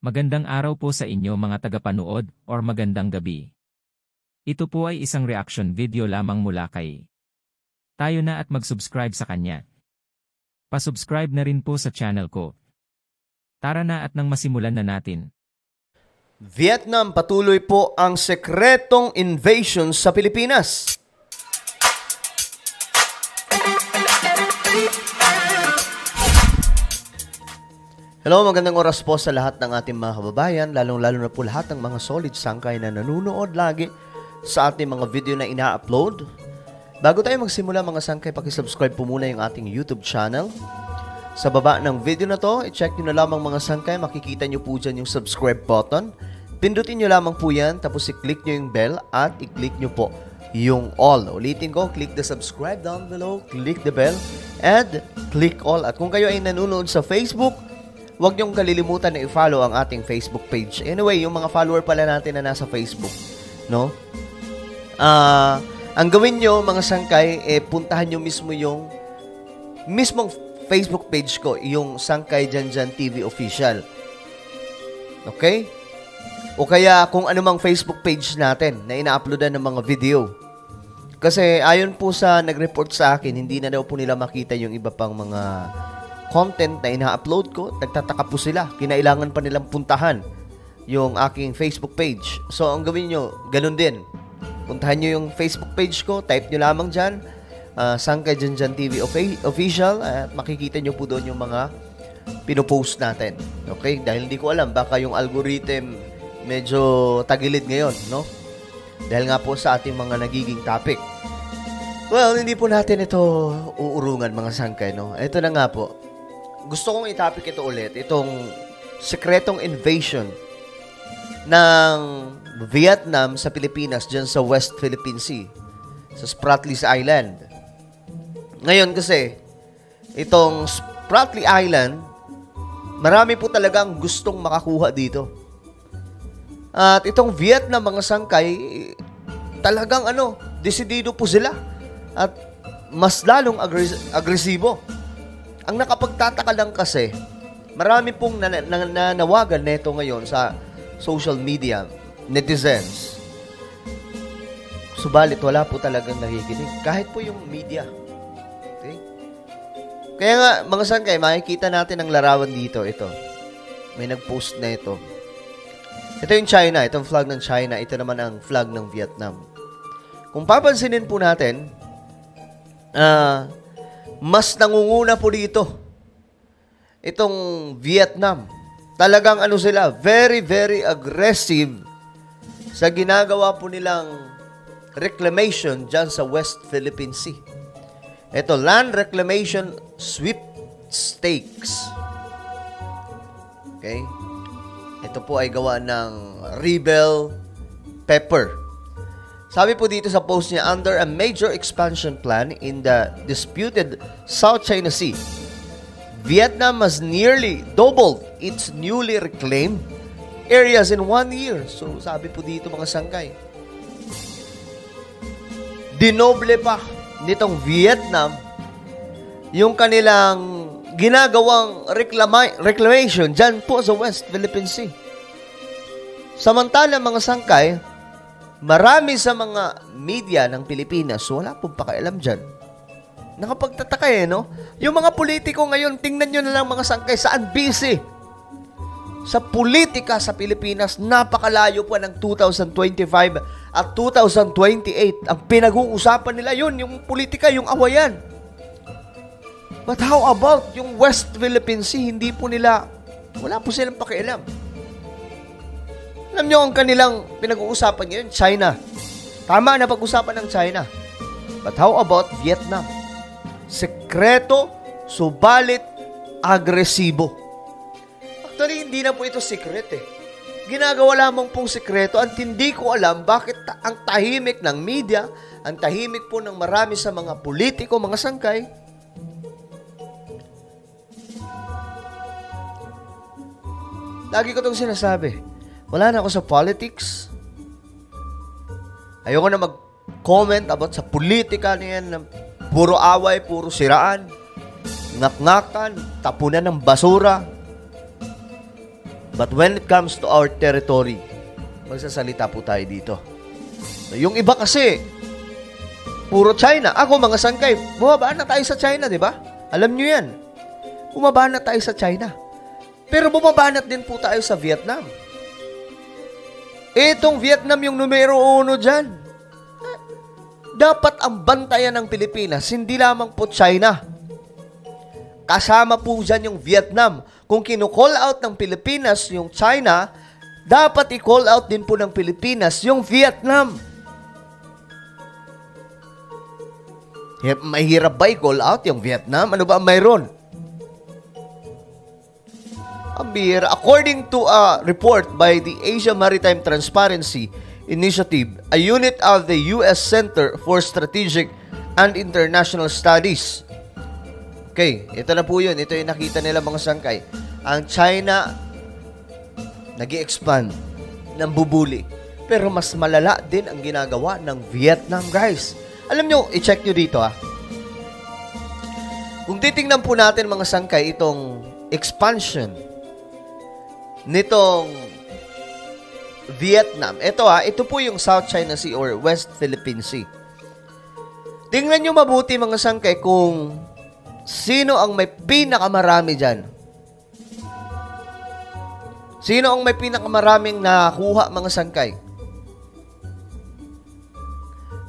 Magandang araw po sa inyo mga tagapanood or magandang gabi. Ito po ay isang reaction video lamang mula kay tayo na at mag-subscribe sa kanya. Pa-subscribe na rin po sa channel ko. Tara na at nang masimulan na natin. Vietnam patuloy po ang sekretong invasion sa Pilipinas. Hello, magandang oras po sa lahat ng ating mga kababayan, lalong-lalo na po lahat ng mga solid sangkay na nanonood lagi sa ating mga video na ina-upload. Bago tayo magsimula mga sangkay, pakisubscribe po muna yung ating YouTube channel. Sa baba ng video na to, i-check nyo na lamang mga sangkay, makikita nyo po dyan yung subscribe button. Pindutin nyo lamang po yan, tapos i-click nyo yung bell at i-click nyo po yung all. Ulitin ko, click the subscribe down below, click the bell, and click all. At kung kayo ay nanonood sa Facebook, huwag niyong kalilimutan na i-follow ang ating Facebook page. Anyway, yung mga follower pala natin na nasa Facebook, no? Ang gawin nyo, mga sangkay, puntahan nyo mismo yung mismong Facebook page ko, yung Sangkay Janjan TV Official. Okay? O kaya kung anumang Facebook page natin na ina-uploadan ng mga video. Kasi ayon po sa nag-report sa akin, hindi na daw po nila makita yung iba pang mga content na ina-upload ko. Nagtataka po sila. Kinailangan pa nilang puntahan yung aking Facebook page. So, ang gawin nyo, ganun din. Puntahan nyo yung Facebook page ko. Type nyo lamang dyan. Sangkay Janjan TV Official. At makikita nyo po doon yung mga pinopost natin. Okay? Dahil hindi ko alam. Baka yung algorithm medyo tagilid ngayon, no? Dahil nga po sa ating mga nagiging topic. Well, hindi po natin ito uurungan mga sangkay, no? Ito na nga po. Gusto kong i-topic ito ulit, itong sekretong invasion ng Vietnam sa Pilipinas dyan sa West Philippine Sea, sa Spratleys Island. Ngayon kasi, itong Spratly Island, marami po talagang gustong makakuha dito. At itong Vietnam, mga sangkay, talagang desidido po sila. At mas lalong agresibo. Ang nakapagtataka lang kasi, marami pong nanawagan neto ngayon sa social media, netizens. Subalit, wala po talagang nakikinig. Kahit po yung media. Okay? Kaya nga, mga sangkay, makikita natin ang larawan dito. Ito. May nag-post na ito. Ito yung China. Itong flag ng China. Ito naman ang flag ng Vietnam. Kung papansinin po natin, mas nangunguna po dito itong Vietnam. Talagang sila, very, very aggressive sa ginagawa po nilang reclamation dyan sa West Philippine Sea. Ito, Land Reclamation Sweepstakes. Okay? Ito po ay gawa ng Rebel Pepper. Sabi po dito sa post niya, under a major expansion plan in the disputed South China Sea, Vietnam has nearly doubled its newly reclaimed areas in 1 year. So, sabi po dito mga sangkay, dinoble pa nitong Vietnam yung kanilang ginagawang reclamation dyan po sa West Philippine Sea. Samantala mga sangkay, marami sa mga media ng Pilipinas, wala pong pakialam dyan. Nakapagtataka no? Yung mga politiko ngayon, tingnan nyo na lang mga sangkay, saan busy? Sa politika sa Pilipinas, napakalayo po ng 2025 at 2028. Ang pinag-uusapan nila yun, yung politika, yung awayan. But how about yung West Philippine Sea? Hindi po nila, wala po silang pakialam. Alam nyo, ang kanilang pinag-uusapan ngayon, China. Tama na pag-usapan ng China. But how about Vietnam? Sekreto, subalit, agresibo. Actually, hindi na po ito secret Ginagawa lamang pong sekreto at hindi ko alam bakit ang tahimik ng media, ang tahimik po ng marami sa mga politiko, mga sangkay. Lagi ko itong sinasabi. Wala na ako sa politics. Ayoko na mag-comment about sa politika niyan na puro away, puro siraan, ngak-ngakan, tapunan ng basura. But when it comes to our territory, magsasalita po tayo dito. Yung iba kasi, puro China. Ako, mga sangkay, bumaba na tayo sa China, di ba? Alam nyo yan. Bumaba na tayo sa China. Pero bumabanat din po tayo sa Vietnam. Itong Vietnam yung numero 1 dyan. Dapat ang bantayan ng Pilipinas, hindi lamang po China. Kasama po dyan yung Vietnam. Kung kinu-call out ng Pilipinas yung China, dapat i-call out din po ng Pilipinas yung Vietnam. Mahirap ba i-call out yung Vietnam? Ano ba mayroon? Ang bihira. According to a report by the Asia Maritime Transparency Initiative, a unit of the U.S. Center for Strategic and International Studies. Okay, ito na po yun. Ito yung nakita nila mga sangkay. Ang China nag-i-expand ng bubuli. Pero mas malala din ang ginagawa ng Vietnam, guys. Alam nyo, i-check nyo dito ha. Kung titingnan po natin mga sangkay itong expansion nitong Vietnam. Ito po yung South China Sea or West Philippine Sea. Tingnan nyo mabuti mga sangkay kung sino ang may pinakamarami dyan. Sino ang may pinakamaraming nakuha mga sangkay?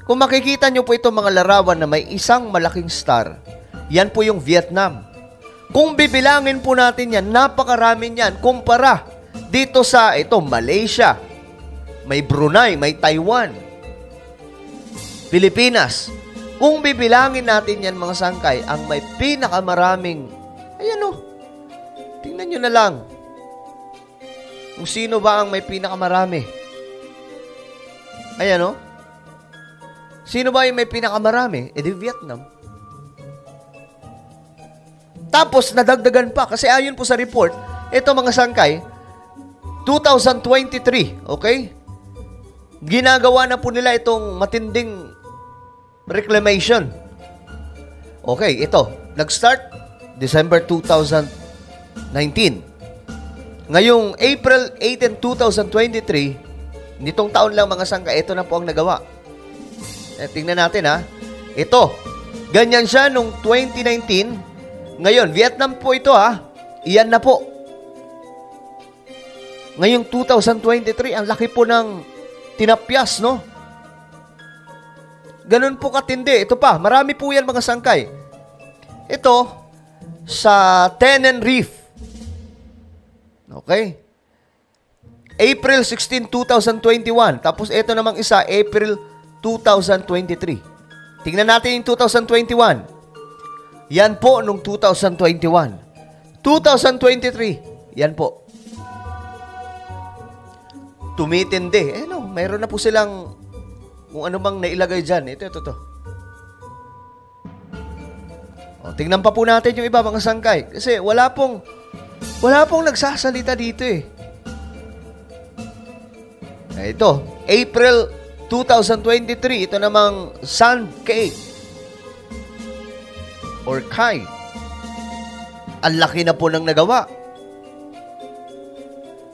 Kung makikita nyo po itong mga larawan na may isang malaking star, yan po yung Vietnam. Kung bibilangin po natin yan, napakarami yan kumpara dito sa Malaysia, may Brunei, may Taiwan, Pilipinas. Kung bibilangin natin yan mga sangkay, ang may pinakamaraming, ayan o, tingnan nyo na lang. Kung sino ba ang may pinakamarami. Ayan o. Sino ba yung may pinakamarami? Di Vietnam. Tapos, nadagdagan pa. Kasi ayon po sa report, ito mga sangkay, 2023, okay? Ginagawa na po nila itong matinding reclamation. Okay, ito. Nag-start December 2019. Ngayong April 18, 2023, nitong taon lang mga sangkay, ito na po ang nagawa. Tingnan natin ha. Ito. Ganyan siya nung 2019. Ngayon, Vietnam po ito ha. Iyan na po. Ngayong 2023, ang laki po ng tinapyas, no? Ganun po katindi. Ito pa, marami po yan mga sangkay. Ito, sa Tenen Reef. Okay? April 16, 2021. Tapos ito namang isa, April 2023. Tingnan natin yung 2021. Yan po nung 2021. 2023, yan po. Tumitindi. Mayroon na po silang kung ano bang nailagay dyan. Ito. O, tingnan pa po natin yung iba mga sangkay. Kasi wala pong nagsasalita dito eh. Ito, April 2023, ito namang Sand Cave or Kai. Ang laki na po ng nagawa.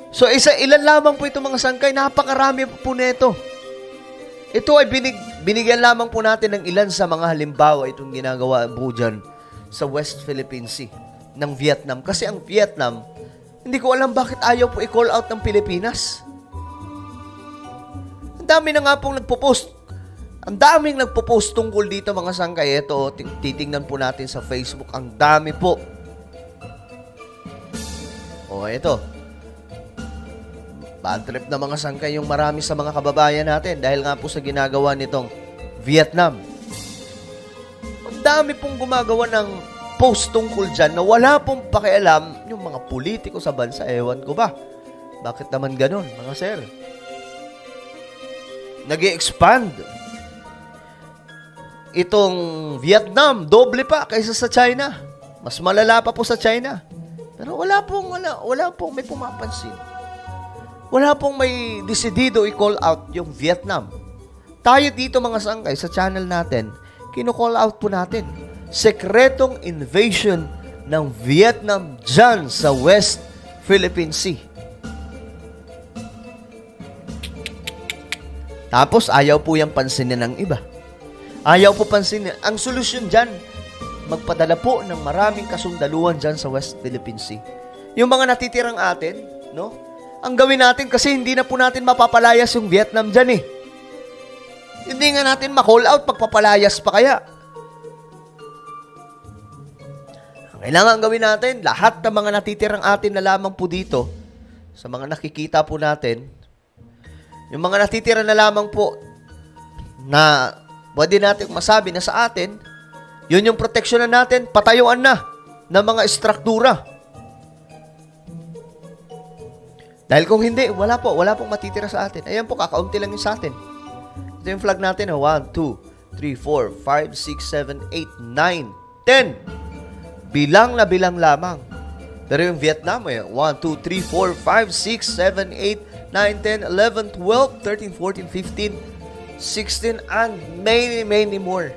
So, ilan lamang po ito mga sangkay, napakarami po nito. Ito ay binigyan lamang po natin ng ilan sa mga halimbawa itong ginagawa po dyan sa West Philippine Sea ng Vietnam. Kasi ang Vietnam, hindi ko alam bakit ayaw po i-call out ng Pilipinas. Ang dami na nga pong nagpo-post. Ang daming nagpo-post tungkol dito mga sangkay. Ito, titingnan po natin sa Facebook. Ang dami po. O, ito. Bad trip na mga sangkay yung marami sa mga kababayan natin dahil nga po sa ginagawa nitong Vietnam. Ang dami pong gumagawa ng post tungkol dyan na wala pong pakialam yung mga politiko sa bansa. Ewan ko ba? Bakit naman ganun, mga sir? Nag-i-expand. Itong Vietnam, doble pa kaysa sa China. Mas malala pa po sa China. Pero wala pong may pumapansin. Wala pong may desidido i-call out yung Vietnam. Tayo dito mga sangkay sa channel natin, kino-call out po natin. Sekretong invasion ng Vietnam dyan sa West Philippine Sea. Tapos ayaw po yung pansinin ng iba. Ayaw po pansinin. Ang solusyon dyan, magpadala po ng maraming kasundaluhan dyan sa West Philippine Sea. Yung mga natitirang atin, no? Ang gawin natin kasi hindi na po natin mapapalayas yung Vietnam dyan eh. Hindi nga natin ma-call out pagpapalayas pa kaya. Ang kailangan gawin natin, lahat ng mga natitirang atin na lamang po dito, sa mga nakikita po natin, yung mga natitira na lamang po na pwede natin masabi na sa atin, yun yung proteksyonan natin, patayuan na ng mga estruktura. Dahil kung hindi, wala pong matitira sa atin. Ayan po, kakaunti lang yung sa atin. Ito yung flag natin, 1, 2, 3, 4, 5, 6, 7, 8, 9, 10. Bilang na bilang lamang. Pero yung Vietnam, 1, 2, 3, 4, 5, 6, 7, 8, 9, 10, 11, 12, 13, 14, 15, 16, and many more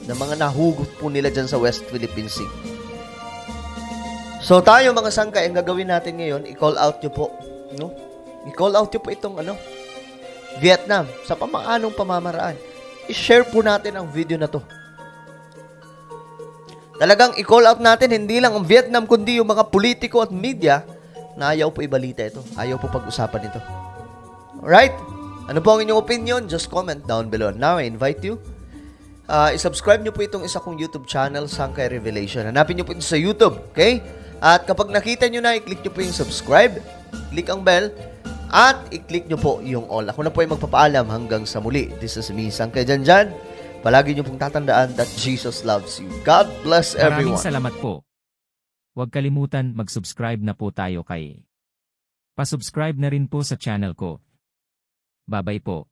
na mga nahugot po nila dyan sa West Philippine Sea. So tayo mga sangkay, ang gagawin natin ngayon, i-call out nyo po. No? I-call out nyo po itong Vietnam sa pamaanong pamamaraan. I-share po natin ang video na to. Talagang i-call out natin hindi lang ang Vietnam kundi yung mga politiko at media na ayaw po ibalita ito. Ayaw po pag-usapan ito. Alright? Ano po ang inyong opinion? Just comment down below. Now, I invite you. I-subscribe nyo po itong isa kong YouTube channel, Sangkay Revelation. Hanapin nyo po ito sa YouTube. Okay? At kapag nakita nyo na, i-click nyo po yung subscribe, click ang bell, at i-click nyo po yung all. Ako na po yung magpapaalam hanggang sa muli. This is me, Sangkay Janjan. Palagi nyo pong tatandaan that Jesus loves you. God bless everyone. Maraming salamat po. Huwag kalimutan mag-subscribe na po tayo kay. Pa-subscribe na rin po sa channel ko. Bye-bye po.